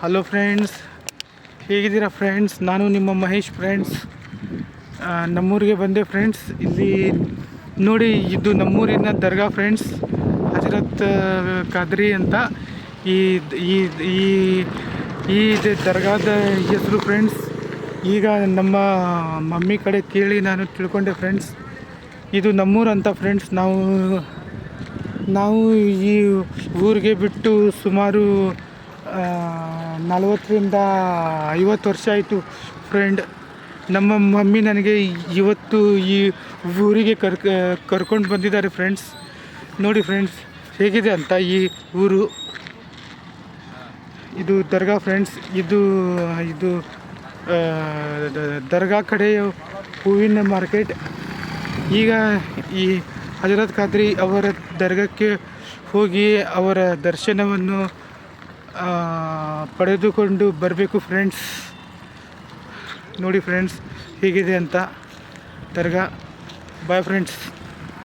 Hello friends, ಹೇಗಿದ್ದೀರಾ friends? ನಾನು ನಿಮ್ಮ ಮಹೇಶ್ ಫ್ರೆಂಡ್ಸ್. ನಮ್ಮೂರಿಗೆ ಬಂದೆ ಫ್ರೆಂಡ್ಸ್. ಇಲ್ಲಿ ನೋಡಿ, ಇದು ನಮ್ಮೂರಿನ ದರ್ಗಾ ಫ್ರೆಂಡ್ಸ್, ಹಜರತ್ ಖಾದ್ರಿ ಅಂತ. ಈ ಈ ಈ ಈ ದರ್ಗಾದ ಹೆಸರು ಫ್ರೆಂಡ್ಸ್. ಈಗ ನಮ್ಮ ಮಮ್ಮಿ ಕಡೆ ಕೇಳಿ ನಾನು ತಿಳ್ಕೊಂಡೆ ಫ್ರೆಂಡ್ಸ್, ಇದು ನಮ್ಮೂರು ಅಂತ ಫ್ರೆಂಡ್ಸ್. ನಾವು ಈ ಊರಿಗೆ ಬಿಟ್ಟು ಸುಮಾರು 40-50 ವರ್ಷ ಆಯಿತು ಫ್ರೆಂಡ್. ನಮ್ಮ ಮಮ್ಮಿ ನನಗೆ ಇವತ್ತು ಈ ಊರಿಗೆ ಕರ್ಕೊಂಡು ಬಂದಿದ್ದಾರೆ ಫ್ರೆಂಡ್ಸ್. ನೋಡಿ ಫ್ರೆಂಡ್ಸ್, ಹೇಗಿದೆ ಅಂತ ಈ ಊರು. ಇದು ದರ್ಗಾ ಫ್ರೆಂಡ್ಸ್. ಇದು ದರ್ಗಾ ಕಡೆ ಹೂವಿನ ಮಾರ್ಕೆಟ್. ಈಗ ಈ ಹಜರತ್ ಖಾದ್ರಿ ಅವರ ದರ್ಗಾಕ್ಕೆ ಹೋಗಿ ಅವರ ದರ್ಶನವನ್ನು ಪಡೆದುಕೊಂಡು ಬರಬೇಕು ಫ್ರೆಂಡ್ಸ್. ನೋಡಿ ಫ್ರೆಂಡ್ಸ್, ಹೇಗಿದೆ ಅಂತ ದರ್ಗಾ. Bye friends.